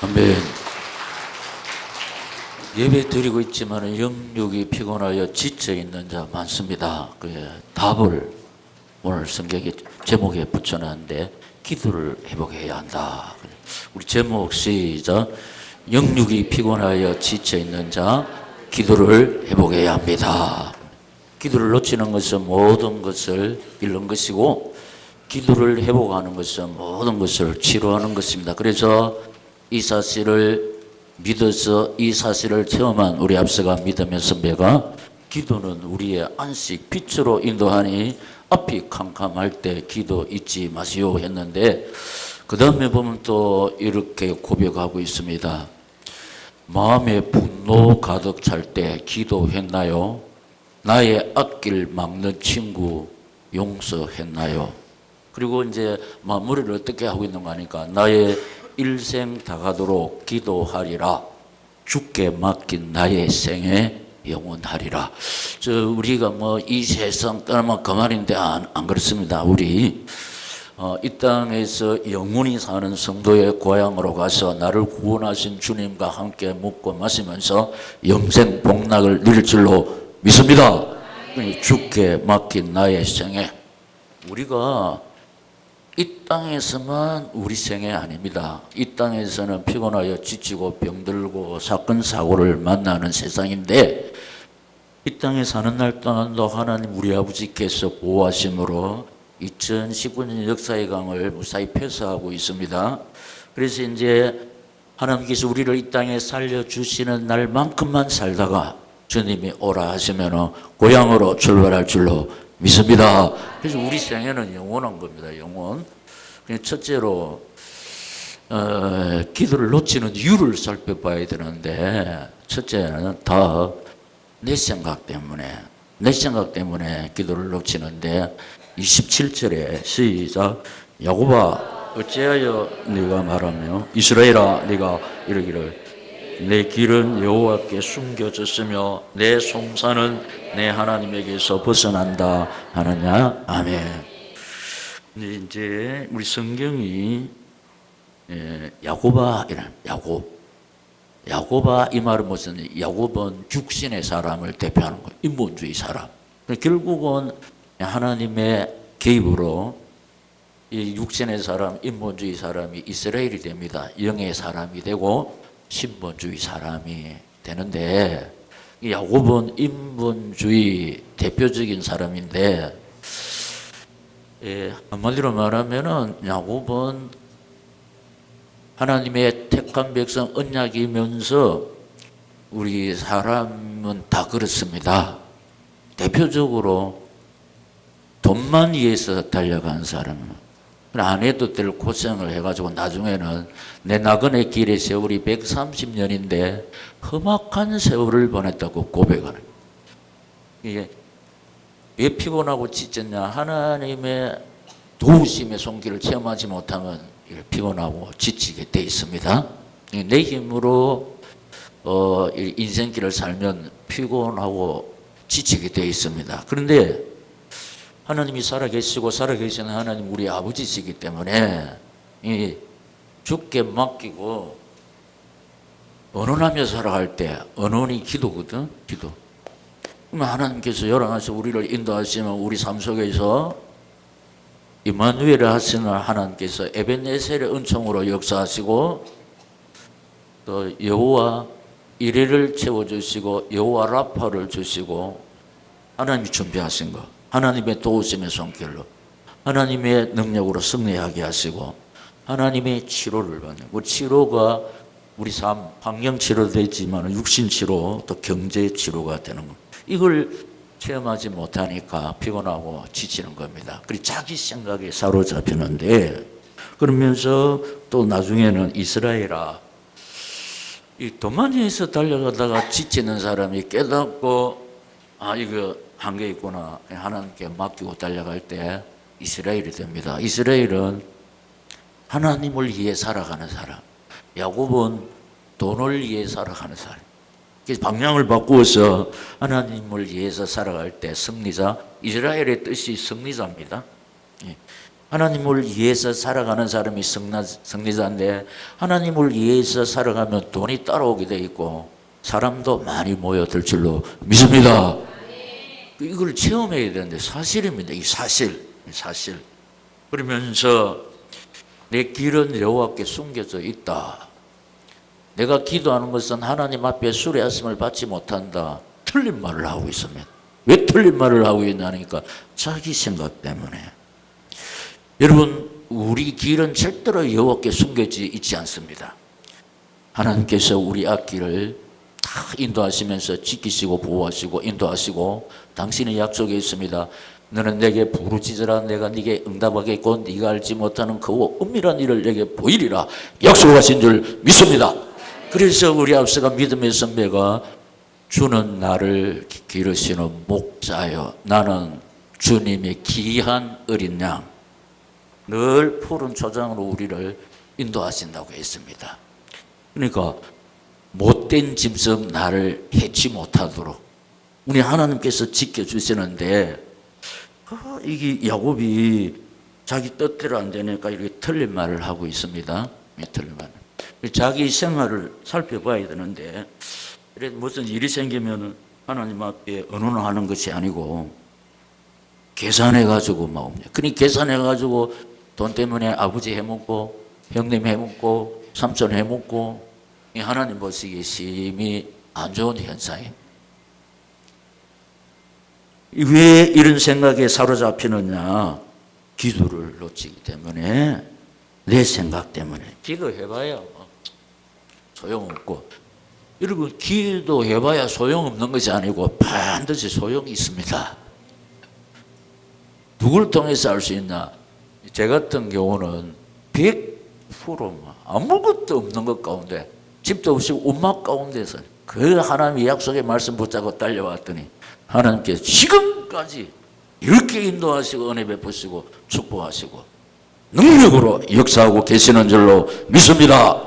아멘. 예배 드리고 있지만 영육이 피곤하여 지쳐 있는 자 많습니다. 그 답을 오늘 성경의 제목에 붙여놨는데 기도를 회복해야 한다. 우리 제목 시작. 영육이 피곤하여 지쳐 있는 자 기도를 회복해야 합니다. 기도를 놓치는 것은 모든 것을 잃는 것이고 기도를 회복하는 것은 모든 것을 치료하는 것입니다. 그래서 이 사실을 믿어서 이 사실을 체험한 우리 앞서간 믿음의 선배가 기도는 우리의 안식 빛으로 인도하니 앞이 캄캄할 때 기도 잊지 마시오 했는데 그 다음에 보면 또 이렇게 고백하고 있습니다. 마음에 분노 가득 찰 때 기도했나요? 나의 앞길 막는 친구 용서했나요? 그리고 이제 마무리를 어떻게 하고 있는 거 하니까 나의 일생 다가도록 기도하리라. 주께 맡긴 나의 생에 영원하리라. 우리가 뭐 이 세상 떠나면 그만인데 안 그렇습니다. 우리 이 땅에서 영원히 사는 성도의 고향으로 가서 나를 구원하신 주님과 함께 먹고 마시면서 영생 복락을 누릴 줄로 믿습니다. 주께 맡긴 나의 생에. 우리가 이 땅에서만 우리 생애 아닙니다. 이 땅에서는 피곤하여 지치고 병들고 사건 사고를 만나는 세상인데 이 땅에 사는 날 동안도 하나님 우리 아버지께서 보호하심으로 2019년 역사의 강을 무사히 폐쇄하고 있습니다. 그래서 이제 하나님께서 우리를 이 땅에 살려주시는 날만큼만 살다가 주님이 오라 하시면 고향으로 출발할 줄로 믿습니다. 그래서 우리 생애는 영원한 겁니다. 영원. 첫째로 기도를 놓치는 이유를 살펴봐야 되는데 첫째는 다 내 생각 때문에 기도를 놓치는데 27절에 시작. 야곱아 어찌하여 네가 말하며 이스라엘아 네가 이르기를 내 길은 여호와께 숨겨졌으며 내 송사는 내 하나님에게서 벗어난다 하느냐. 아멘. 이제 우리 성경이 야곱아 이런 야곱아 이 말은 무슨 야곱은 육신의 사람을 대표하는 거예요. 인본주의 사람. 결국은 하나님의 개입으로 이 육신의 사람, 인본주의 사람이 이스라엘이 됩니다. 영의 사람이 되고 신본주의 사람이 되는데 야곱은 인본주의 대표적인 사람인데 한마디로 말하면은 야곱은 하나님의 택한 백성 언약이면서 우리 사람은 다 그렇습니다. 대표적으로 돈만 위해서 달려간 사람. 안 해도 될 고생을 해가지고 나중에는 내 나그네 길의 세월이 130년인데 험악한 세월을 보냈다고 고백하는. 이게 왜 피곤하고 지쳤냐? 하나님의 도우심의 손길을 체험하지 못하면 피곤하고 지치게 돼 있습니다. 내 힘으로 인생길을 살면 피곤하고 지치게 돼 있습니다. 그런데 하나님이 살아계시고 살아계시는 하나님 우리 아버지시기 때문에 주께 맡기고 언언하며 살아갈 때 언언이 기도거든. 기도. 그럼 하나님께서 열어놔서 우리를 인도하시면 우리 삶 속에서 임마누엘을 하시는 하나님께서 에벤네셀의 은총으로 역사하시고 또 여호와 이레를 채워주시고 여호와 라파를 주시고 하나님이 준비하신 거 하나님의 도우심의 손길로 하나님의 능력으로 승리하게 하시고 하나님의 치료를 받는 그 치료가 우리 삶 환경 치료도 되지만 육신 치료 또 경제 치료가 되는 거 이걸 체험하지 못하니까 피곤하고 지치는 겁니다. 그리고 자기 생각에 사로잡히는데 그러면서 또 나중에는 이스라엘아 이 돈만 위해서 달려가다가 지치는 사람이 깨닫고 이거 한계 있구나 하나님께 맡기고 달려갈 때 이스라엘이 됩니다. 이스라엘은 하나님을 위해 살아가는 사람. 야곱은 돈을 위해 살아가는 사람. 그래서 방향을 바꾸어서 하나님을 위해서 살아갈 때 승리자. 이스라엘의 뜻이 승리자입니다. 하나님을 위해서 살아가는 사람이 승리자인데 하나님을 위해서 살아가면 돈이 따라오게 돼 있고 사람도 많이 모여들 줄로 믿습니다. 이걸 체험해야 되는데 사실입니다. 이 사실. 그러면서 내 길은 여호와께 숨겨져 있다. 내가 기도하는 것은 하나님 앞에 수레하심을 받지 못한다. 틀린 말을 하고 있습니다. 왜 틀린 말을 하고 있냐니까 자기 생각 때문에. 여러분, 우리 길은 절대로 여호와께 숨겨져 있지 않습니다. 하나님께서 우리 앞길을 다 인도하시면서 지키시고 보호하시고 인도하시고 당신의 약속에 있습니다. 너는 내게 부르짖으라 내가 네게 응답하겠고 네가 알지 못하는 그 은밀한 일을 내게 보이리라 약속하신 줄 믿습니다. 그래서 우리 앞서가 믿음의 선배가 주는 나를 기르시는 목자여 나는 주님의 귀한 어린 양 늘 푸른 초장으로 우리를 인도하신다고 했습니다. 그러니까 못된 짐승 나를 해치 못하도록 우리 하나님께서 지켜주시는데 이게 야곱이 자기 뜻대로 안 되니까 이렇게 틀린 말을 하고 있습니다. 틀린 말. 자기 생활을 살펴봐야 되는데 무슨 일이 생기면 하나님 앞에 의논하는 것이 아니고 계산해가지고 마음이야. 그러니 계산해가지고 돈 때문에 아버지 해먹고 형님 해먹고 삼촌 해먹고 하나님 보시기에 심히 안 좋은 현상입니다. 왜 이런 생각에 사로잡히느냐? 기도를 놓치기 때문에 내 생각 때문에 기도해봐야 소용없고 여러분 기도해봐야 소용없는 것이 아니고 반드시 소용이 있습니다. 누굴 통해서 알 수 있나? 제 같은 경우는 100% 아무것도 없는 것 가운데 집도 없이 음악 가운데서 그 하나님의 약속의 말씀 붙잡고 달려왔더니 하나님께서 지금까지 이렇게 인도하시고 은혜 베푸시고 축복하시고 능력으로 역사하고 계시는 줄로 믿습니다.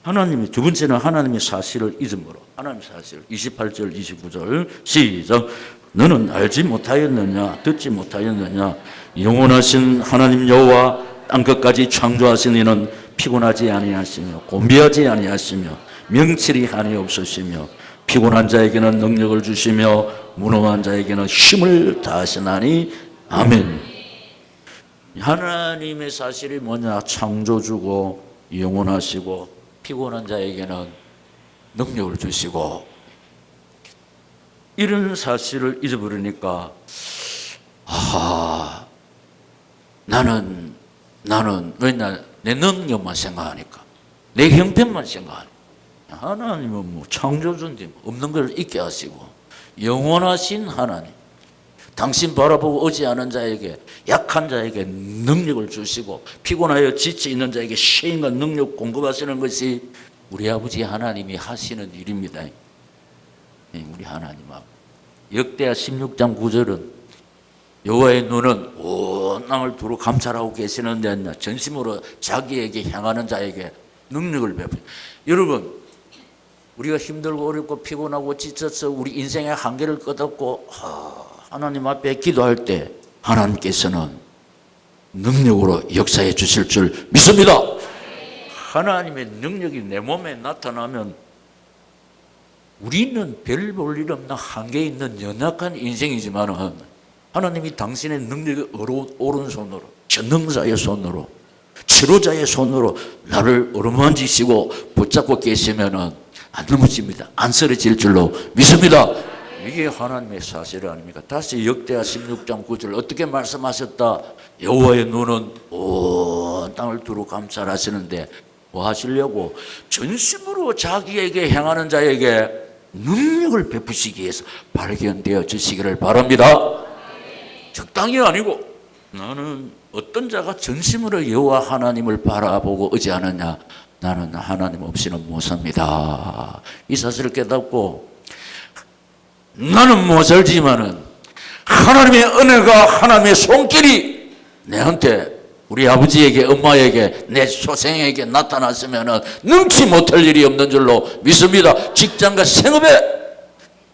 하나님이 두 번째는 하나님의 사실을 잊음으로 하나님의 사실 28절 29절 시작 너는 알지 못하였느냐 듣지 못하였느냐 영원하신 하나님 여호와 땅끝까지 창조하신 이는 피곤하지 아니하시며 곤비하지 아니하시며 명칠이 한이 없으시며 피곤한 자에게는 능력을 주시며 무능한 자에게는 힘을 다하시나니 아멘. 하나님의 사실이 뭐냐? 창조주고 영원하시고 피곤한 자에게는 능력을 주시고 이런 사실을 잊어버리니까 나는 왜냐 내 능력만 생각하니까 내 형편만 생각하니까 하나님은 뭐 창조주인데 없는 걸 있게 하시고 영원하신 하나님 당신 바라보고 오지 않은 자에게 약한 자에게 능력을 주시고 피곤하여 지쳐 있는 자에게 쉼과 능력 공급하시는 것이 우리 아버지 하나님이 하시는 일입니다. 우리 하나님 앞 역대하 16장 9절은 여호와의 눈은 온 땅을 두루 감찰하고 계시는데 전심으로 자기에게 향하는 자에게 능력을 베푸. 여러분 우리가 힘들고 어렵고 피곤하고 지쳐서 우리 인생의 한계를 끝없고 하나님 앞에 기도할 때 하나님께서는 능력으로 역사해 주실 줄 믿습니다. 하나님의 능력이 내 몸에 나타나면 우리는 별 볼 일 없는 한계 있는 연약한 인생이지만 하나님이 당신의 능력의 오른손으로 전능자의 손으로 치료자의 손으로 나를 어루만지시고 붙잡고 계시면 안 넘어집니다. 안 쓰러질 줄로 믿습니다. 이게 하나님의 사실 아닙니까? 다시 역대하 16장 9절 어떻게 말씀하셨다? 여호와의 눈은 온 땅을 두루 감찰하시는데 뭐 하시려고? 전심으로 자기에게 향하는 자에게 능력을 베푸시기 위해서 발견되어 주시기를 바랍니다. 적당히 아니고 나는 어떤 자가 전심으로 여호와 하나님을 바라보고 의지하느냐? 나는 하나님 없이는 못 삽니다. 이 사실을 깨닫고 나는 못 살지만은 하나님의 은혜가 하나님의 손길이 내한테 우리 아버지에게 엄마에게 내 소생에게 나타났으면 능치 못할 일이 없는 줄로 믿습니다. 직장과 생업에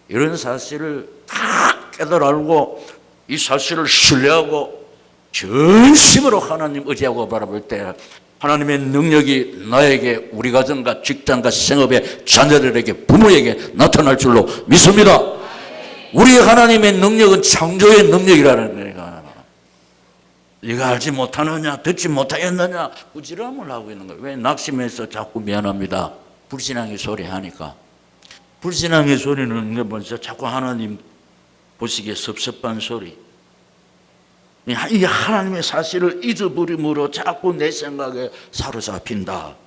이런 사실을 다 깨달아 알고 이 사실을 신뢰하고 전심으로 하나님 의지하고 바라볼 때 하나님의 능력이 나에게 우리 가정과 직장과 생업에 자녀들에게 부모에게 나타날 줄로 믿습니다. 우리 하나님의 능력은 창조의 능력이라는 거예요. 네가 알지 못하느냐 듣지 못하였느냐 꾸지람을 하고 있는 거예요. 왜? 낙심해서 자꾸 미안합니다. 불신앙의 소리 하니까. 불신앙의 소리는 먼저 자꾸 하나님 보시기에 섭섭한 소리. 이 하나님의 사실을 잊어버림으로 자꾸 내 생각에 사로잡힌다.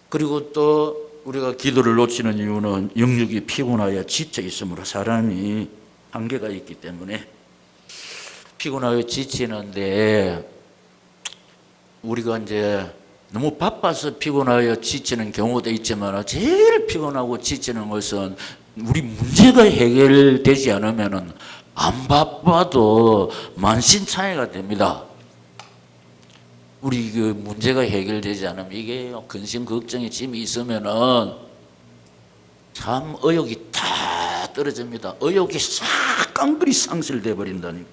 그리고 또 우리가 기도를 놓치는 이유는 영육이 피곤하여 지쳐 있으므로 사람이 한계가 있기 때문에 피곤하여 지치는데 우리가 이제 너무 바빠서 피곤하여 지치는 경우도 있지만 제일 피곤하고 지치는 것은 우리 문제가 해결되지 않으면은 안 바빠도 만신창이가 됩니다. 우리 그 문제가 해결되지 않으면 이게 근심 걱정이 짐이 있으면은 참 의욕이 다 떨어집니다. 의욕이 싹 깡그리 상실돼 버린다니까.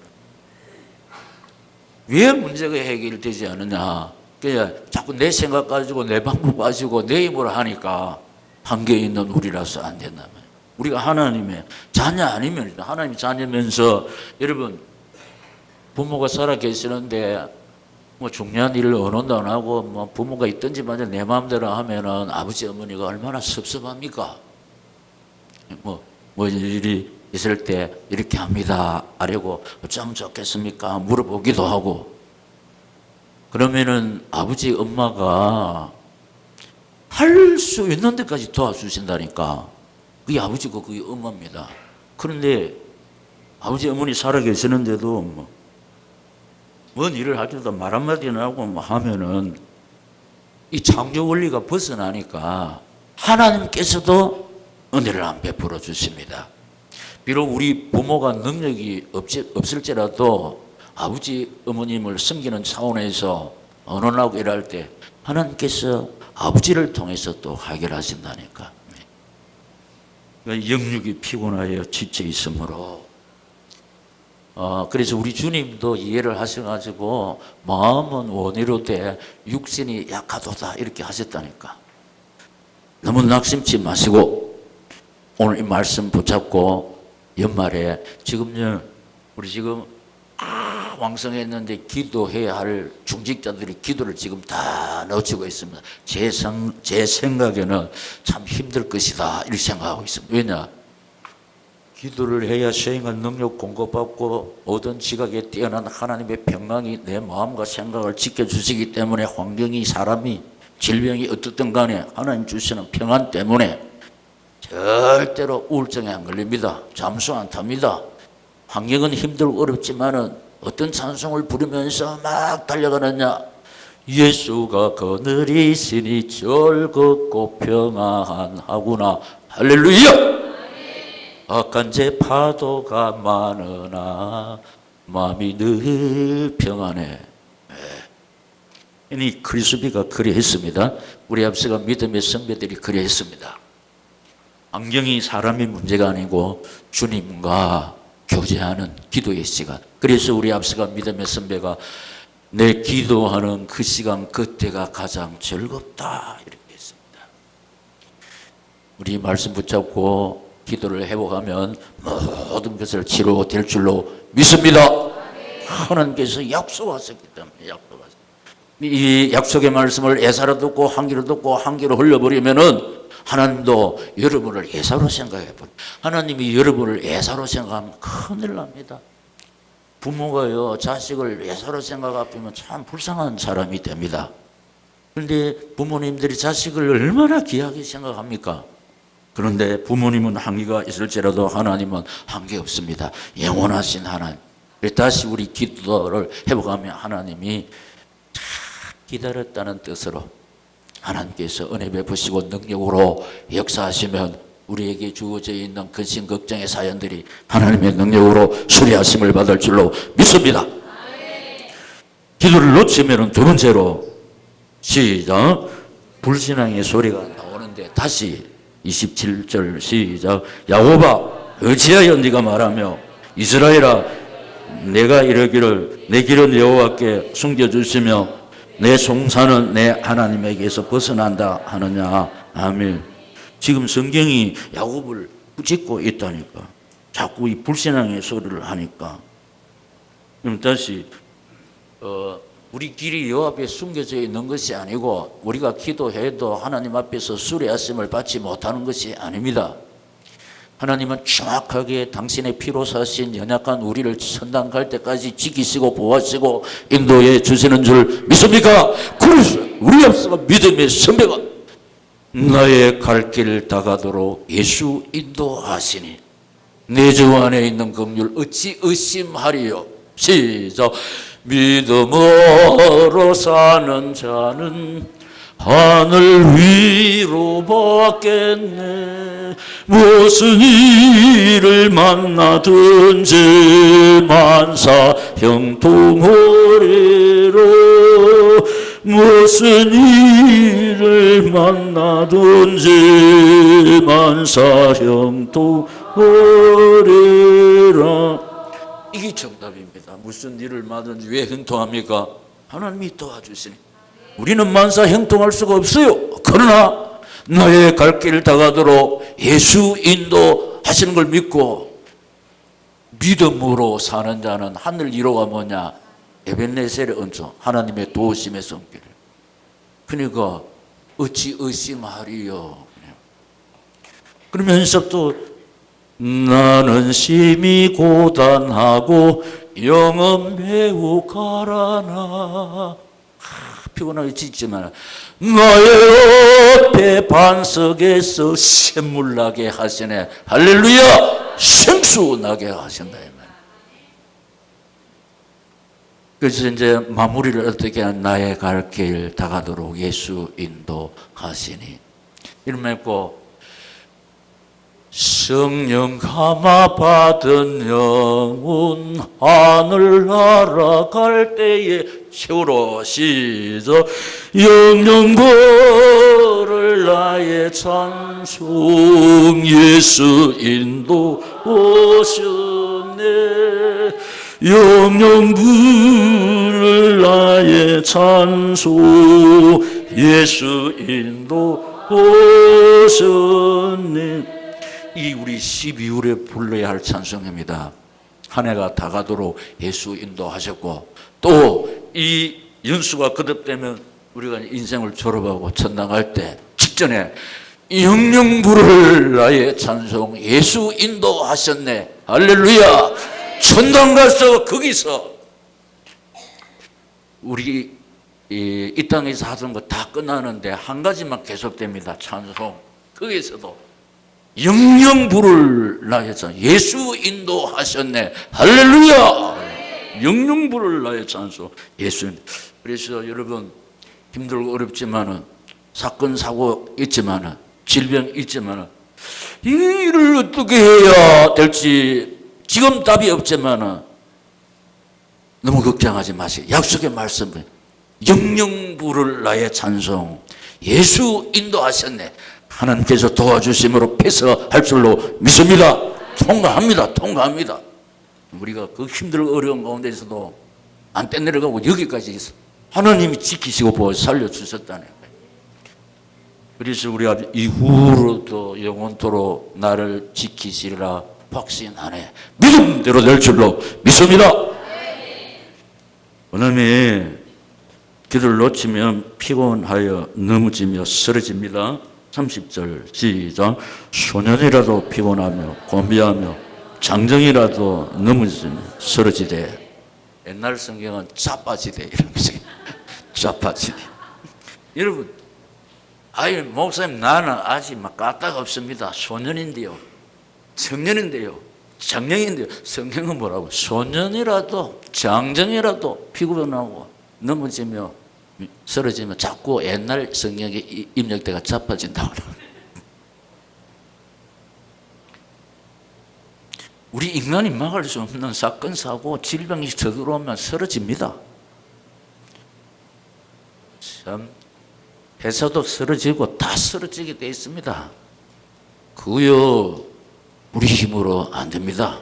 왜 문제가 해결되지 않느냐? 그냥 자꾸 내 생각 가지고 내 방법 가지고 내 힘으로 하니까 한계 있는 우리라서 안 된다면. 우리가 하나님의 자녀 아니면 하나님 자녀면서 여러분 부모가 살아 계시는데 뭐 중요한 일을 언어도 안 하고 뭐 부모가 있든지 마저 내 마음대로 하면은 아버지 어머니가 얼마나 섭섭합니까? 뭐 일이 있을 때 이렇게 합니다. 하려고 어쩌면 좋겠습니까? 물어보기도 하고 그러면은 아버지 엄마가 할 수 있는 데까지 도와주신다니까. 그게 아버지고 그게 엄마입니다. 그런데 아버지 어머니 살아 계시는데도 뭔 일을 하기도 말 한마디는 하고 하면은 이 창조 원리가 벗어나니까 하나님께서도 은혜를 안 베풀어 주십니다. 비록 우리 부모가 능력이 없을지라도 아버지 어머님을 섬기는 차원에서 언언하고 일할 때 하나님께서 아버지를 통해서 또 해결하신다니까. 영육이 피곤하여 지쳐 있으므로 그래서 우리 주님도 이해를 하셔가지고 마음은 원이로되 육신이 약하도다 이렇게 하셨다니까. 너무 낙심치 마시고 오늘 이 말씀 붙잡고 연말에 지금요 우리 지금 왕성했는데 기도해야 할 중직자들이 기도를 지금 다 놓치고 있습니다. 제 생각에는 참 힘들 것이다 이렇게 생각하고 있습니다. 왜냐? 기도를 해야 수행할 능력 공급받고 모든 지각에 뛰어난 하나님의 평강이 내 마음과 생각을 지켜주시기 때문에 환경이 사람이 질병이 어떻든 간에 하나님 주시는 평안 때문에 절대로 우울증에 안 걸립니다. 잠수 안 탑니다. 환경은 힘들고 어렵지만은 어떤 찬송을 부르면서 막 달려가느냐? 예수가 그늘이시니 즐겁고 평안하구나. 할렐루야! 악한 제 파도가 많으나 마음이 늘 평안해. 이 크리스비가 그리했습니다. 우리 앞서가 믿음의 선배들이 그리했습니다. 안경이 사람의 문제가 아니고 주님과 교제하는 기도의 시간. 그래서 우리 앞서가 믿음의 선배가 내 기도하는 그 시간 그때가 가장 즐겁다 이렇게 했습니다. 우리 말씀 붙잡고 기도를 해보가면 모든 것을 치료될 줄로 믿습니다. 하나님께서 약속하셨기 때문에 이 약속의 말씀을 예사로 듣고 한 귀로 듣고 한 귀로 흘려버리면은 하나님도 여러분을 예사로 생각해버려. 하나님이 여러분을 예사로 생각하면 큰일 납니다. 부모가요 자식을 예사로 생각하면 참 불쌍한 사람이 됩니다. 그런데 부모님들이 자식을 얼마나 귀하게 생각합니까? 그런데 부모님은 한계가 있을지라도 하나님은 한계 없습니다. 영원하신 하나님. 다시 우리 기도를 해보가면 하나님이 잘 기다렸다는 뜻으로 하나님께서 은혜 베푸시고 능력으로 역사하시면 우리에게 주어져 있는 근심 걱정의 사연들이 하나님의 능력으로 수리하심을 받을 줄로 믿습니다. 기도를 놓치면 두 번째로 시작 불신앙의 소리가 나오는데 다시 27절 시작 야곱아 어찌하여 네가 말하며 이스라엘아 내가 이르기를 내 길은 여호와께 숨겨주시며 내 송사는 내 하나님에게서 벗어난다 하느냐. 아멘. 지금 성경이 야곱을 붙잡고 있다니까. 자꾸 이 불신앙의 소리를 하니까. 그럼 다시 우리 길이 여호와 앞에 숨겨져 있는 것이 아니고 우리가 기도해도 하나님 앞에서 수레하심을 받지 못하는 것이 아닙니다. 하나님은 정확하게 당신의 피로 사신 연약한 우리를 천당 갈 때까지 지키시고 보호하시고 인도해 주시는 줄 믿습니까? 그래서 우리 앞서 믿음의 선배가 나의 갈 길 다가도록 예수 인도하시니 내 주 안에 있는 긍휼 어찌 의심하리요. 시작. 믿음으로 사는 자는 하늘 위로 받겠네. 무슨 일을 만나든지 만사 형통하리로. 무슨 일을 만나든지 만사 형통하리라. 이게 정답입니다. 무슨 일을 만나든지 왜 형통합니까? 하나님이 도와주시니. 우리는 만사 형통할 수가 없어요. 그러나 나의 갈 길 다가도록 예수 인도하시는 걸 믿고 믿음으로 사는 자는 하늘 위로가 뭐냐? 에벤네셀의 은총, 하나님의 도우심의 손길. 그러니까 어찌 의심하리요. 그러면서 또 나는 심히 고단하고 영은 매우 가라나. 피곤하게 지지만 나의 옆에 반석에서 샘물 나게 하시네. 할렐루야. 생수 나게 하신다. 그래서 이제 마무리를 어떻게 하냐. 나의 갈 길 다가도록 예수 인도하시니. 이러면고 성령 감화 받은 영혼 하늘 날아갈 때에 채우러. 시작. 영영보를 나의 찬송 예수 인도하셨네. 영영부를 나의 찬송 예수 인도하셨네. 이 우리 12월에 불러야 할 찬송입니다. 한 해가 다가도록 예수 인도하셨고 또 이 연수가 거듭되면 우리가 인생을 졸업하고 천당 갈 때 직전에 영영부를 나의 찬송 예수 인도하셨네. 할렐루야. 천당 가서 거기서 우리 이 땅에서 하던 거 다 끝나는데 한 가지만 계속됩니다. 찬송. 거기서도 영영부를 나의 찬송 예수 인도하셨네. 할렐루야. 영영부를 나의 찬송 예수. 그래서 여러분 힘들고 어렵지만은 사건 사고 있지만은 질병 있지만은 이 일을 어떻게 해야 될지 지금 답이 없지만은 너무 걱정하지 마세요. 약속의 말씀. 영영부를 나의 찬송 예수 인도하셨네. 하나님께서 도와주심으로 패스할 줄로 믿습니다. 통과합니다. 우리가 그 힘들고 어려운 가운데서도 안 떼내려가고 여기까지 있어. 하나님이 지키시고 보호 살려주셨다네. 그래서 우리가 이후로도 영원토록 나를 지키시리라 확신하네. 믿음대로 될 줄로 믿습니다. 원함이 기도를 놓치면 피곤하여 넘어지며 쓰러집니다. 30절 시작. 소년이라도 피곤하며 곤비하며 장정이라도 넘어지며 쓰러지되. 옛날 성경은 자빠지되 이런 것이 자빠지되. 여러분, 아이 목사님 나는 아직 막 까딱 없습니다. 소년인데요, 청년인데요, 장년인데요. 성경은 뭐라고? 소년이라도 장정이라도 피곤하고 넘어지며 쓰러지면 자꾸 옛날 성경의 입력대가 자빠진다고. 우리 인간이 막을 수 없는 사건, 사고, 질병이 쳐들어오면 쓰러집니다. 참 회사도 쓰러지고 다 쓰러지게 돼 있습니다. 그요 우리 힘으로 안 됩니다.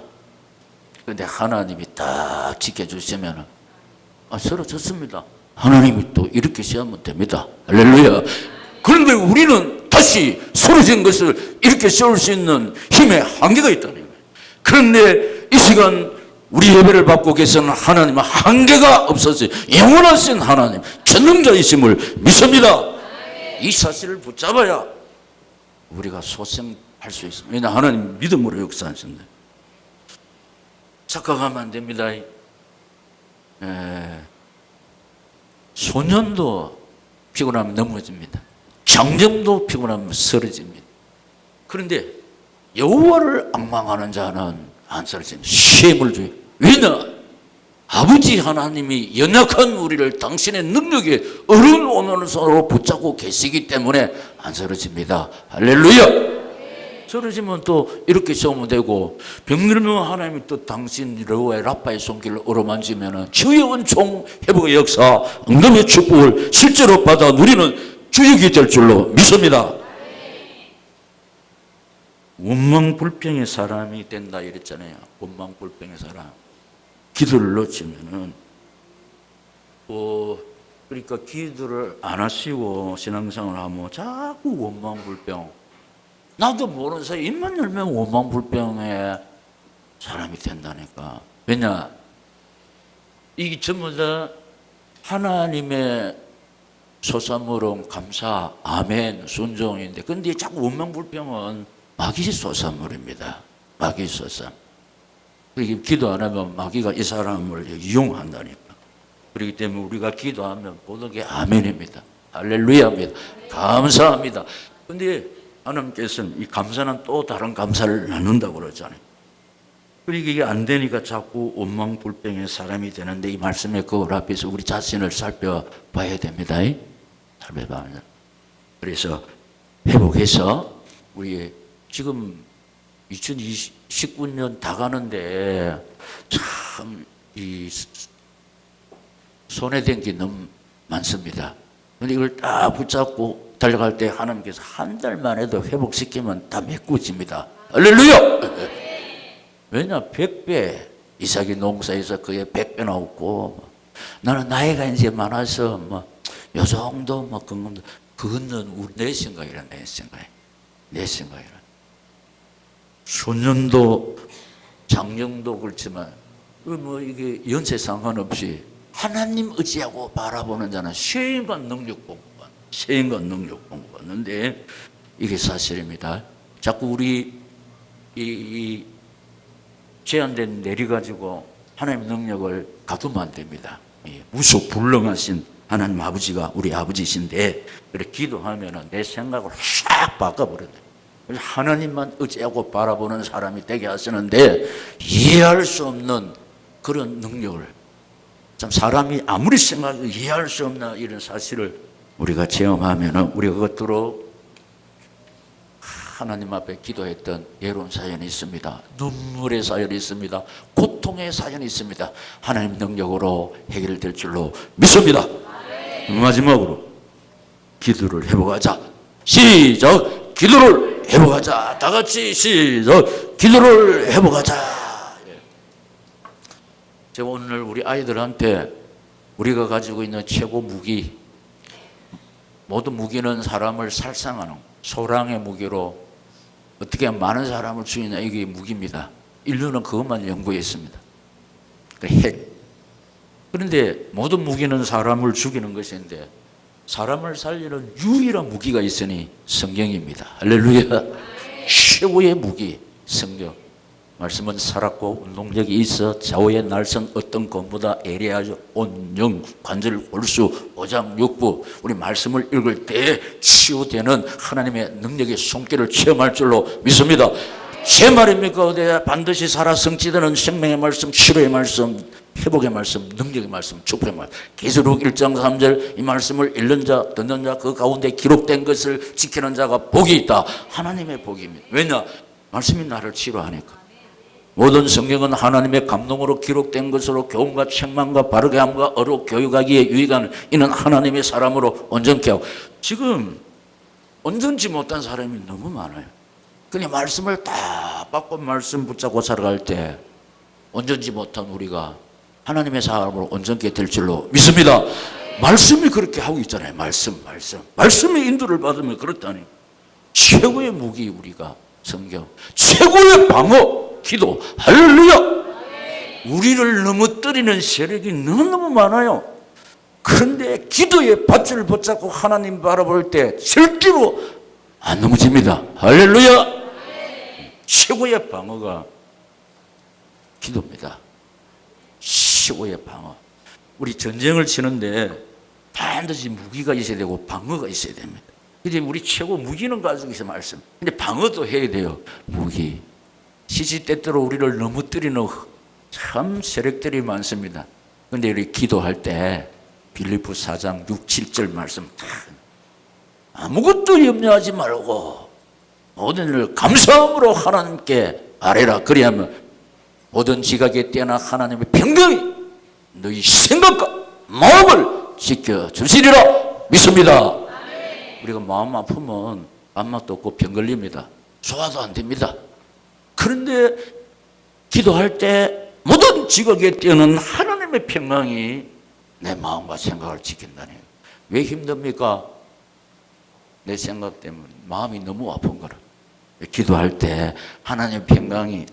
근데 하나님이 딱 지켜주시면 쓰러졌습니다. 하나님이 또 이렇게 시하면 됩니다. 할렐루야. 그런데 우리는 다시 쓰러진 것을 이렇게 세울 수 있는 힘의 한계가 있다는 거예요. 그런데 이 시간 우리 예배를 받고 계시는 하나님은 한계가 없어서 영원하신 하나님, 전능자이심을 믿습니다. 이 사실을 붙잡아야 우리가 소생할 수 있습니다. 왜냐하면 하나님 믿음으로 역사하신다. 착각하면 안 됩니다. 소년도 피곤하면 넘어집니다. 장정도 피곤하면 쓰러집니다. 그런데 여호와를 앙망하는 자는 안 쓰러집니다. 시험을 줘요. 왜냐? 아버지 하나님이 연약한 우리를 당신의 능력에 어른 오른손으로 붙잡고 계시기 때문에 안 쓰러집니다. 할렐루야. 쓰러지면 또 이렇게 세우면 되고, 병들면 하나님이 또 당신 여호와의 라파의 손길을 어루만지면 주의 은총 회복의 역사, 응답의 축복을 실제로 받아 누리는 주역이 될 줄로 믿습니다. 원망불평의 사람이 된다 이랬잖아요. 원망불평의 사람. 기도를 놓치면은 그러니까 기도를 안 하시고 신앙생활을 하면 자꾸 원망불평. 나도 모르는 사이 입만 열면 원망불평의 사람이 된다니까. 왜냐? 이게 전부 다 하나님의 소산물은 감사, 아멘, 순종인데, 근데 자꾸 원망불평은 마귀 소산물입니다. 마귀 소산. 그렇게 기도 안 하면 마귀가 이 사람을 이용한다니까. 그렇기 때문에 우리가 기도하면 모든 게 아멘입니다. 할렐루야입니다. 감사합니다. 근데 하나님께서는 이 감사는 또 다른 감사를 나눈다고 그러잖아요. 그러니까 이게 안 되니까 자꾸 원망불평의 사람이 되는데, 이 말씀의 거울 앞에서 우리 자신을 살펴봐야 됩니다. 살펴봐야 됩니다. 그래서 회복해서 우리 지금 2019년 다 가는데 참 이 손에 댄 게 너무 많습니다. 그런데 이걸 딱 붙잡고 달려갈 때 하나님께서 한 달만 해도 회복시키면 다 메꿔집니다. 할렐루야! 왜냐? 100배 이삭이 농사에서 그게 100배 나왔고, 나는 나이가 이제 많아서 요 정도 그거는 내 생각이라. 내 생각이라. 소년도 장년도 그렇지만 이게 연세 상관없이 하나님 의지하고 바라보는 자는 시인과 능력 공부하는데 이게 사실입니다. 자꾸 우리 이 제한된 내려가지고 하나님 능력을 가두면 안 됩니다. 무소불능하신 하나님 아버지가 우리 아버지신데, 그렇게 기도하면 내 생각을 싹 바꿔버린다. 하나님만 의지하고 바라보는 사람이 되게 하시는데, 이해할 수 없는 그런 능력을, 참 사람이 아무리 생각해도 이해할 수 없는 이런 사실을 우리가 체험하면 우리가 그것으로 하나님 앞에 기도했던 예로운 사연이 있습니다. 눈물의 사연이 있습니다. 고통의 사연이 있습니다. 하나님 능력으로 해결될 줄로 믿습니다. 마지막으로 기도를 회복하자. 시작. 기도를 회복하자. 다 같이 시작. 기도를 회복하자. 제가 오늘 우리 아이들한테 우리가 가지고 있는 최고 무기, 모든 무기는 사람을 살상하는 소랑의 무기로 어떻게 하면 많은 사람을 죽이냐, 이게 무기입니다. 인류는 그것만 연구했습니다. 핵. 그런데 모든 무기는 사람을 죽이는 것인데, 사람을 살리는 유일한 무기가 있으니 성경입니다. 할렐루야. 최고의 무기 성경. 말씀은 살았고 운동력이 있어 좌우의 날선 어떤 것보다 예리하죠. 온, 영, 관절, 골수, 오장, 육부. 우리 말씀을 읽을 때 치유되는 하나님의 능력의 손길을 체험할 줄로 믿습니다. 제 말입니까? 반드시 살아 성취되는 생명의 말씀, 치료의 말씀, 회복의 말씀, 능력의 말씀, 축복의 말씀. 계시록 1장 3절 이 말씀을 읽는 자, 듣는 자, 그 가운데 기록된 것을 지키는 자가 복이 있다. 하나님의 복입니다. 왜냐? 말씀이 나를 치료하니까. 모든 성경은 하나님의 감동으로 기록된 것으로 교훈과 책망과 바르게 함과 어록 교육하기에 유익한 이는 하나님의 사람으로 온전케 하고. 지금 온전치 못한 사람이 너무 많아요. 그냥 말씀을 다 받고 말씀 붙잡고 살아갈 때 온전지 못한 우리가 하나님의 사람으로 온전케 될 줄로 믿습니다. 말씀이 그렇게 하고 있잖아요. 말씀의 인도를 받으면 그렇다니. 최고의 무기 우리가 성경, 최고의 방어 기도. 할렐루야. 우리를 넘어뜨리는 세력이 너무너무 많아요. 그런데 기도의 밧줄을 붙잡고 하나님 바라볼 때 절대로 안 넘어집니다. 할렐루야. 최고의 방어가 기도입니다. 최고의 방어. 우리 전쟁을 치는데 반드시 무기가 있어야 되고 방어가 있어야 됩니다. 이제 우리 최고 무기는 가지고 있어 말씀. 근데 방어도 해야 돼요. 무기. 시시때때로 우리를 넘어뜨리는 참 세력들이 많습니다. 근데 우리 기도할 때 빌립보 4장 6, 7절 말씀 아무것도 염려하지 말고 모든 일을 감사함으로 하나님께 아뢰라. 그리하면 모든 지각에 뛰어난 하나님의 평강이 너희 생각과 마음을 지켜주시리라 믿습니다. 우리가 마음 아프면 안맛도 없고 병 걸립니다. 소화도 안 됩니다. 그런데 기도할 때 모든 지각에 뛰어난 하나님의 평강이 내 마음과 생각을 지킨다니. 왜 힘듭니까? 내 생각 때문에 마음이 너무 아픈 거라. 기도할 때 하나님의 평강이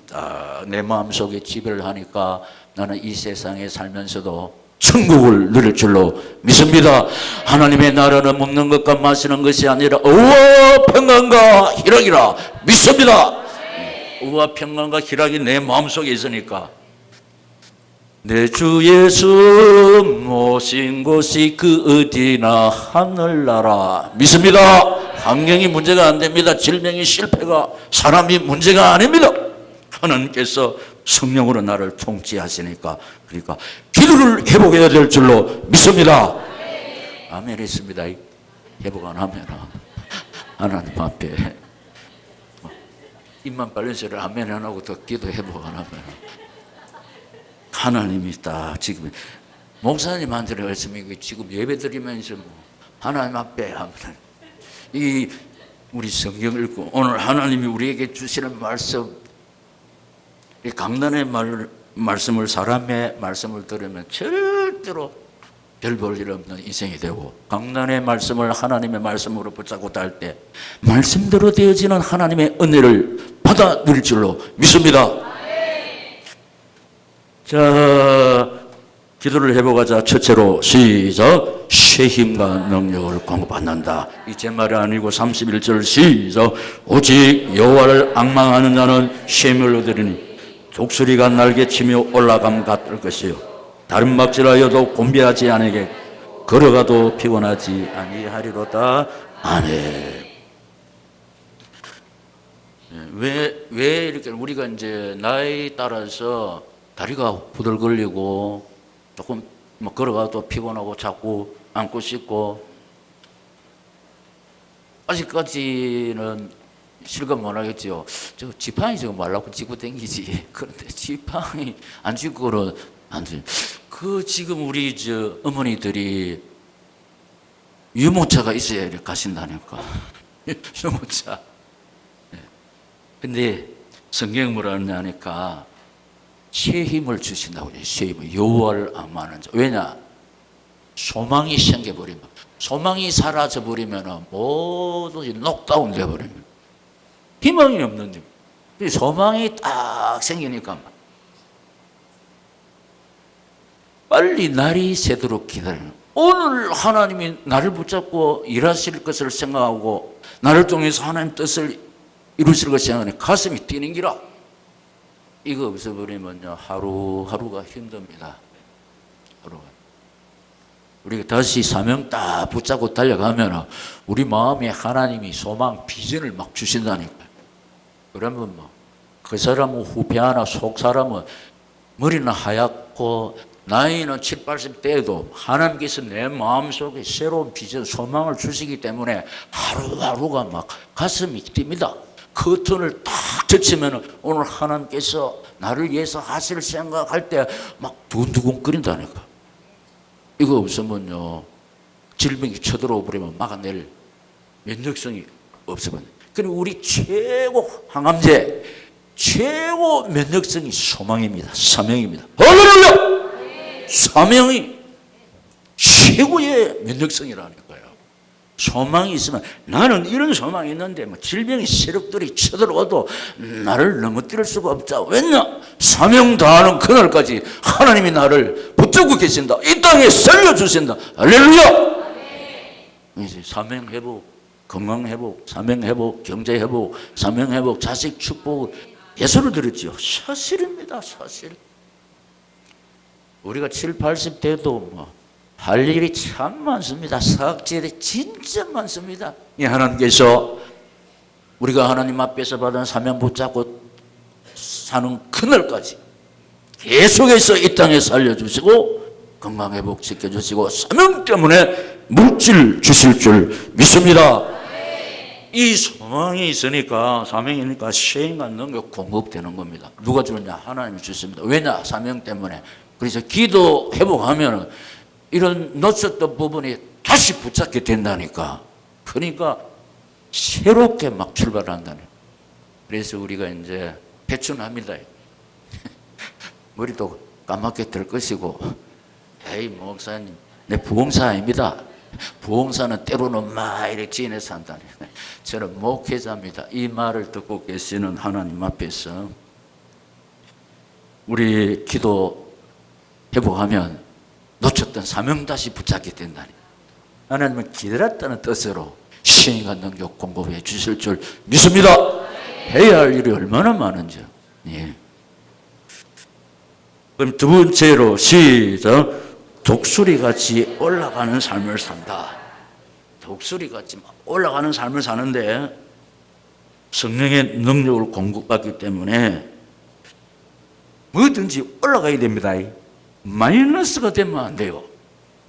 내 마음속에 지배를 하니까 나는 이 세상에 살면서도 천국을 누릴 줄로 믿습니다. 하나님의 나라는 먹는 것과 마시는 것이 아니라 의와 평강과 희락이라 믿습니다. 의와 평강과 희락이 내 마음속에 있으니까 내 주 예수 모신 곳이 그 어디나 하늘나라 믿습니다. 환경이 문제가 안 됩니다. 질병이 실패가 사람이 문제가 아닙니다. 하나님께서 성령으로 나를 통치하시니까 그러니까 기도를 회복해야 될 줄로 믿습니다. 아멘 했습니다. 회복 안 하면 하나님 앞에 입만 빨린 소리를 아멘 안 하고 더 기도 회복 안 하면 하나님이 딱 지금 목사님한테 말씀이 지금 예배 드리면서 하나님 앞에 하면 이 우리 성경 읽고 오늘 하나님이 우리에게 주시는 말씀 이 강단의 말씀을 사람의 말씀을 들으면 절대로 별 볼 일 없는 인생이 되고 강단의 말씀을 하나님의 말씀으로 붙잡고 달 때 말씀대로 되어지는 하나님의 은혜를 받아 누릴 줄로 믿습니다. 자, 기도를 해보가자. 첫째로 시작. 새 힘과 능력을 공급받는다. 이 제 말이 아니고 31절 시작. 오직 여호와를 앙망하는 자는 쉼을 얻으리니 독수리가 날개치며 올라감 같을 것이요 다른 막질하여도 곤비하지 아니게 걸어가도 피곤하지 아니하리로다. 아멘. 왜 이렇게 우리가 이제 나이 따라서 다리가 후들거리고 조금 걸어가도 피곤하고 자꾸 앉고 싶고 아직까지는 실감 못 하겠지요. 저 지팡이 저거 말라고 짚고 댕기지. 그런데 지팡이 안 짚고는 안 돼. 그 지금 우리 저 어머니들이 유모차가 있어야 가신다니까. 유모차. 근데 성경 뭐라 하냐니까 새 힘을 주신다고 해요. 새 힘을. 여호와를 앙망하는 자. 왜냐? 소망이 생겨버리면, 소망이 사라져버리면 모두 녹다운 되어버립니다. 희망이 없는데 소망이 딱 생기니까 빨리 날이 새도록 기다리는. 오늘 하나님이 나를 붙잡고 일하실 것을 생각하고 나를 통해서 하나님 뜻을 이루실 것을 생각하니 가슴이 뛰는 기라. 이거 없어버리면요 하루하루가 힘듭니다. 하루가. 우리가 다시 사명 딱 붙잡고 달려가면 우리 마음에 하나님이 소망 비전을 막 주신다니까. 그러면 그 사람은 후회 하나 속 사람은 머리는 하얗고 나이는 7, 80대에도 하나님께서 내 마음속에 새로운 비전 소망을 주시기 때문에 하루하루가 막 가슴이 뜁니다. 커튼을 딱 젖히면 오늘 하나님께서 나를 위해서 하실 생각할 때 막 두근두근거린다니까. 이거 없으면요 질병이 쳐들어오 버리면 막아낼 면역성이 없어버려. 그리고 우리 최고 항암제 최고 면역성이 소망입니다. 사명입니다. 할렐루야! 사명이 최고의 면역성이라는 거예요. 소망이 있으면 나는 이런 소망이 있는데 뭐 질병의 세력들이 쳐들어와도 나를 넘어뜨릴 수가 없자. 왜냐? 사명 다하는 그날까지 하나님이 나를 붙잡고 계신다. 이 땅에 살려주신다. 할렐루야! 이제 사명 회복, 건강 회복, 사명 회복, 경제 회복, 사명 회복, 자식 축복 예수를 들었지요. 사실입니다. 사실. 우리가 7, 80대도 할 일이 참 많습니다. 사학질이 진짜 많습니다. 이 하나님께서 우리가 하나님 앞에서 받은 사명 붙잡고 사는 그날까지 계속해서 이 땅에 살려주시고 건강 회복 지켜주시고 사명 때문에 물질 주실 줄 믿습니다. 이 소망이 있으니까 사명이니까 시행과 능력 공급되는 겁니다. 누가 주느냐? 하나님이 주십니다. 왜냐? 사명 때문에. 그래서 기도 회복하면 이런 놓쳤던 부분이 다시 붙잡게 된다니까. 그러니까 새롭게 막 출발한다네. 그래서 우리가 이제 배춘합니다. 머리도 까맣게 될 것이고, 에이 목사님, 내 부흥사입니다. 부흥사는 때로는 막 이렇게 지내서 산다니. 저는 목회자입니다. 이 말을 듣고 계시는 하나님 앞에서 우리 기도 회복하면 놓쳤던 사명 다시 붙잡게 된다니. 하나님은 기다렸다는 뜻으로 시행과 능력 공급해 주실 줄 믿습니다. 해야 할 일이 얼마나 많은지. 예. 그럼 두 번째로 시작. 독수리같이 올라가는 삶을 산다. 독수리같이 올라가는 삶을 사는데 성령의 능력을 공급받기 때문에 뭐든지 올라가야 됩니다. 마이너스가 되면 안 돼요.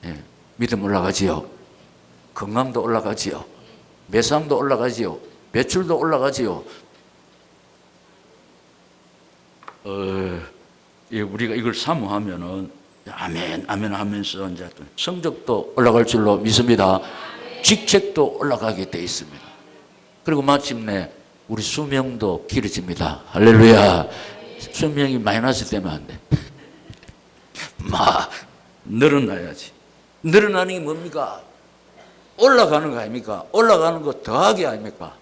예, 믿음 올라가지요. 건강도 올라가지요. 매상도 올라가지요. 매출도 올라가지요. 우리가 이걸 사모하면은 아멘, 아멘 하면서 이제 성적도 올라갈 줄로 믿습니다. 직책도 올라가게 돼 있습니다. 그리고 마침내 우리 수명도 길어집니다. 할렐루야. 수명이 마이너스 되면 안 돼. 늘어나야지. 늘어나는 게 뭡니까? 올라가는 거 아닙니까? 올라가는 거 더하기 아닙니까?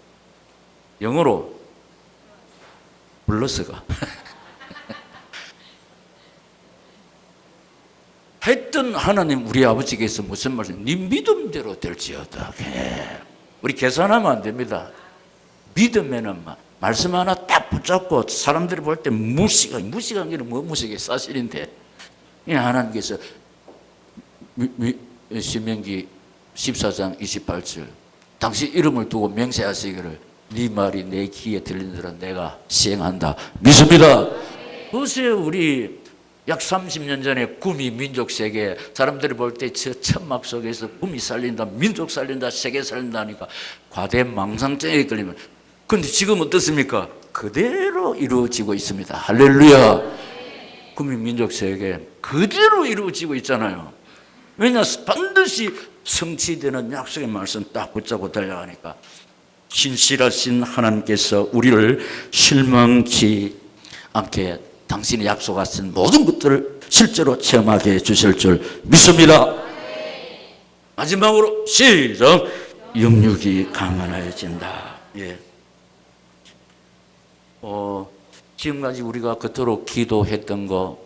영어로 플러스가. 하여튼 하나님 우리 아버지께서 무슨 말씀? 네 믿음대로 될지어다. 우리 계산하면 안 됩니다. 믿음에는 말씀 하나 딱 붙잡고 사람들이 볼 때 무식한 게 뭐 무식해? 사실인데 하나님께서 신명기 14장 28절 당시 이름을 두고 맹세하시기를 네 말이 내 귀에 들리느라 내가 시행한다. 믿습니다. 보세요. 우리 약 30년 전에 구미 민족 세계 사람들이 볼 때 저 천막 속에서 구미 살린다, 민족 살린다, 세계 살린다 하니까 과대망상증에 걸리면 근데 지금 어떻습니까? 그대로 이루어지고 있습니다. 할렐루야. 구미 민족 세계 그대로 이루어지고 있잖아요. 왜냐? 반드시 성취되는 약속의 말씀 딱 붙잡고 달려가니까 신실하신 하나님께서 우리를 실망치 않게 당신이 약속하신 모든 것들을 실제로 체험하게 해주실 줄 믿습니다. 마지막으로 시작. 영육이 강건해진다. 예. 지금까지 우리가 그토록 기도했던 거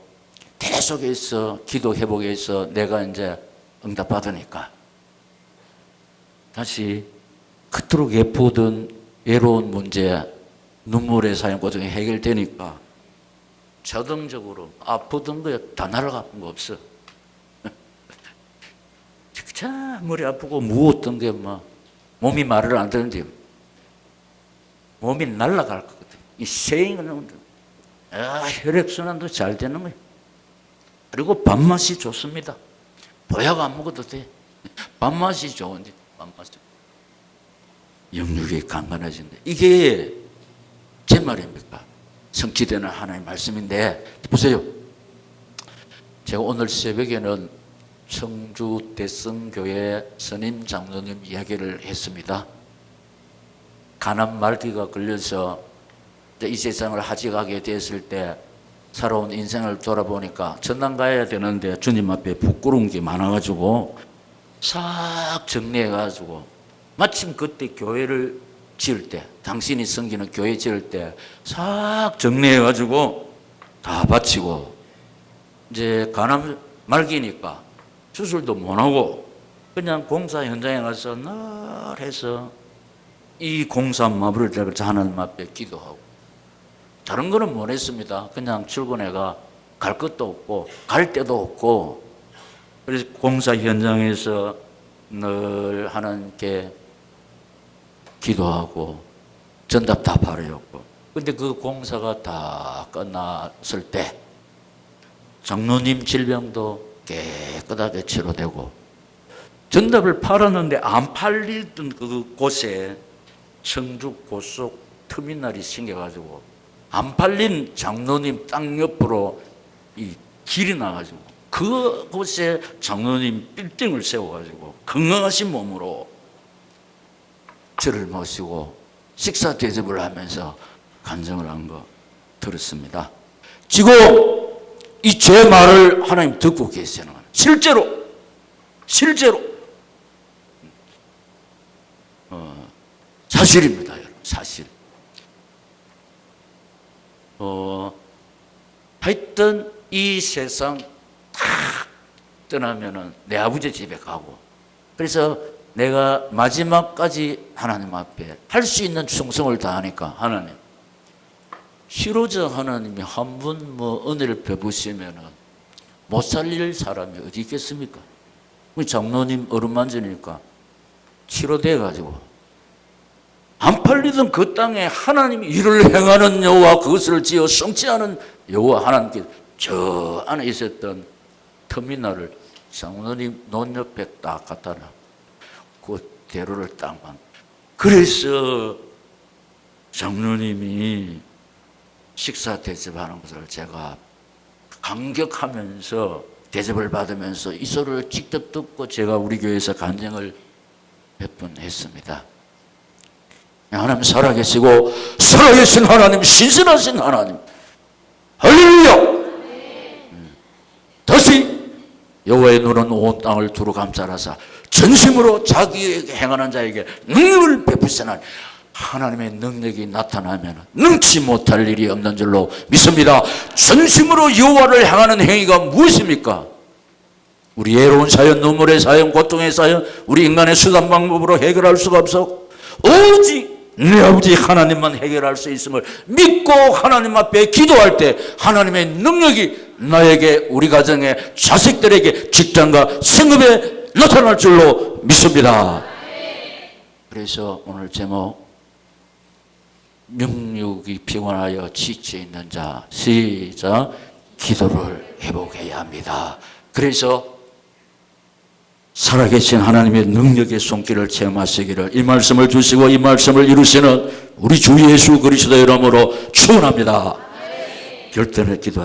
계속해서 기도 회복해서 내가 이제 응답 받으니까 다시 그토록 예쁘던 외로운 문제, 눈물의 사연 고통이 해결되니까 자동적으로 아프던 거에 다 날아가는 거 없어. 자, 머리 아프고 무었던 게 몸이 말을 안 듣는데 몸이 날아갈 거거든. 이 세잉은 혈액순환도 잘 되는 거예요. 그리고 밥맛이 좋습니다. 보약 안 먹어도 돼. 밥맛이 좋은데 밥맛이. 영육이 강건해진다. 이게 제 말입니까? 성취되는 하나님의 말씀인데 보세요. 제가 오늘 새벽에는 청주 대성교회 선임 장로님 이야기를 했습니다. 간암 말기가 걸려서 이 세상을 하직하게 됐을 때 살아온 인생을 돌아보니까 전당 가야 되는데 주님 앞에 부끄러운 게 많아가지고 싹 정리해가지고 마침 그때 교회를 지을 때, 당신이 섬기는 교회 지을 때 싹 정리해가지고 다 바치고 이제 가난 말기니까 수술도 못하고 그냥 공사 현장에 가서 늘 해서 이 공사 마무리를 하나님 앞에 기도하고 다른 거는 못 했습니다. 그냥 출근해가 갈 것도 없고 갈 데도 없고 그래서 공사 현장에서 늘 하나님께 기도하고 전답 다 바라였고 근데 그 공사가 다 끝났을 때 장로님 질병도 깨끗하게 치료되고 전답을 팔았는데 안 팔리던 그 곳에 청주 고속 터미널이 생겨가지고 안 팔린 장로님 땅 옆으로 이 길이 나가지고 그곳에 장로님 빌딩을 세워가지고 건강하신 몸으로 저를 모시고 식사 대접을 하면서 간증을 한 거 들었습니다. 지금 이 제 말을 하나님 듣고 계시는 거예요. 실제로 사실입니다, 여러분. 사실. 하여튼 이 세상 다 떠나면은 내 아버지 집에 가고 그래서 내가 마지막까지 하나님 앞에 할 수 있는 충성을 다하니까 하나님 실로자 하나님이 한 분 은혜를 베푸시면은 못 살릴 사람이 어디 있겠습니까? 우리 장로님 어루만지니까 치료돼 가지고 안 팔리던 그 땅에 하나님이 일을 행하는 여호와 그것을 지어 성취하는 여호와 하나님께 저 안에 있었던 터미널을 장로님 논 옆에 딱 갖다 놔. 그 대로를 딱만. 그래서 장로님이 식사 대접하는 것을 제가 감격하면서 대접을 받으면서 이 소리를 직접 듣고 제가 우리 교회에서 간증을 몇 번 했습니다. 하나님 살아계시고 살아계신 하나님, 신선하신 하나님, 할렐루야. 다시 여호와의 눈은 온 땅을 두루 감싸라사 전심으로 자기에게 행하는 자에게 능력을 베푸시나니 하나님의 능력이 나타나면 능치 못할 일이 없는 줄로 믿습니다. 전심으로 여호와를 향하는 행위가 무엇입니까? 우리 애로운 사연, 눈물의 사연, 고통의 사연, 우리 인간의 수단 방법으로 해결할 수가 없어. 오직 내 아버지 하나님만 해결할 수 있음을 믿고 하나님 앞에 기도할 때 하나님의 능력이 나에게, 우리 가정에, 자식들에게, 직장과 생업에 나타날 줄로 믿습니다. 그래서 오늘 제목, 명육이 피곤하여 지쳐있는 자, 시작, 기도를 회복해야 합니다. 그래서 살아계신 하나님의 능력의 손길을 체험하시기를, 이 말씀을 주시고 이 말씀을 이루시는 우리 주 예수 그리스도의 이름으로 축원합니다. 결단의 기도.